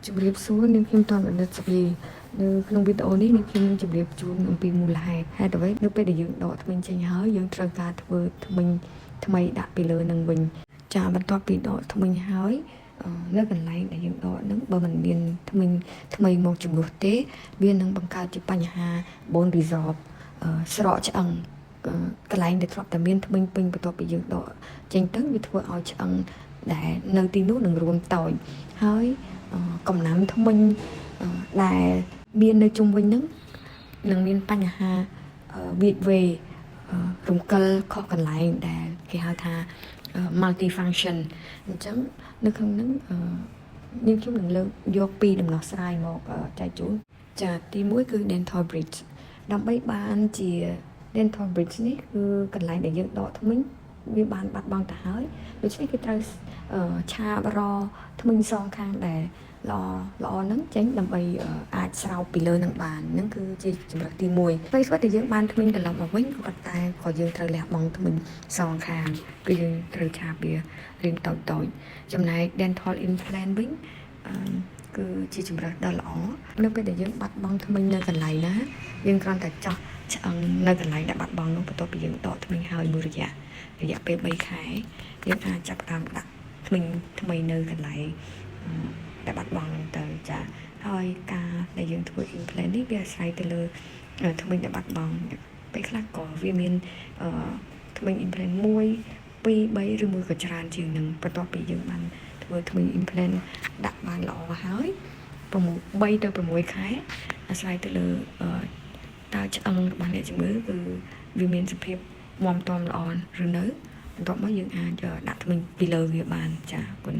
ជំរាបសួរនាងខ្ញុំតនបណ្ឌិតសុភីនៅក្នុងវីដេអូនេះនាងខ្ញុំនឹងជម្រាបជូនអំពីមូលហេតុអ្វីនៅពេលដែលយើងដកធ្មេញចេញហើយយើងត្រូវការធ្វើធ្មេញថ្មីដាក់ពីលើនឹងវិញចាបន្ទាប់ពីដកធ្មេញហើយនៅកន្លែងដែលយើងដកហ្នឹងបើមិនមានធ្មេញថ្មីមកជំនួសទេវានឹងបង្កើតជាបញ្ហា bone resorb ស្រកឆ្អឹងកន្លែងដែលធ្លាប់តែមានធ្មេញពេញបន្ទាប់ពីយើងដកចេញទៅវាធ្វើឲ្យឆ្អឹងដែលនៅទីនោះនឹងរួមតូចហើយកំណាំធ្មេញដែលមាននៅជុំវិញហ្នឹងនឹងមានបញ្ហាវាចវេរំកិលខុសកន្លែងដែលគេហៅថា multi function អញ្ចឹងនៅក្នុងហ្នឹងនាងខ្ញុំនឹងលើកយកពីដំណោះស្រាយមកចែកជូនចាទី1គឺ dental bridge ដើម្បីបានជា dental bridge នេះគឺកន្លែងដែលយើងដកធ្មេញវាបានបាត់បង់ទៅហើយដូច្នេះគឺត្រូវឆាបរធ្មេញសងខាងដែលល្អហ្នឹងចេញដើម្បីអាចស្រោបពីលើនឹងបានហ្នឹងគឺជាជំរើសទី1ពេលគាត់ដែលយើងបានធ្មេញត្រឡប់មកវិញក៏ប៉ុន្តែក៏យើងត្រូវលះបង់ធ្មេញសងខាងគឺយើងត្រូវឆាបវារៀងតូចចំណែក dental implant វិញគឺជាជំរើសដ៏ល្អនៅពេលដែលយើងបាត់បង់ធ្មេញនៅកន្លែងណាយើងគ្រាន់តែចោះឆ្អឹងនៅកន្លែងដែលបាត់បង់នោះបន្ទាប់ពីយើងដកធ្មេញហើយមួយរយៈពេល3ខែយើងអាចចាប់ផ្ដើមដាក់ធ្មេញថ្មីនៅកន្លែងដែលបាត់បង់ហ្នឹងទៅចាហើយការដែលយើងធ្វើ implant នេះវាអាស្រ័យទៅលើធ្មេញដែលបាត់បង់ពេលខ្លះក៏វាមានធ្មេញ implant 1 2 3ឬមួយក៏ច្រើនជាងនឹងបន្ទាប់ពីយើងបានធ្វើធ្មេញ implant ដាក់បានល្អហើយ3ទៅ6ខែអាស្រ័យទៅលើតើឆ្អឹងរបស់អ្នកជំងឺគឺវាមានសភាពមាំទាំល្អឬនៅបន្ទាប់មកយើងអាចដាក់ធ្មេញពីលើវាបានចាអរគុណ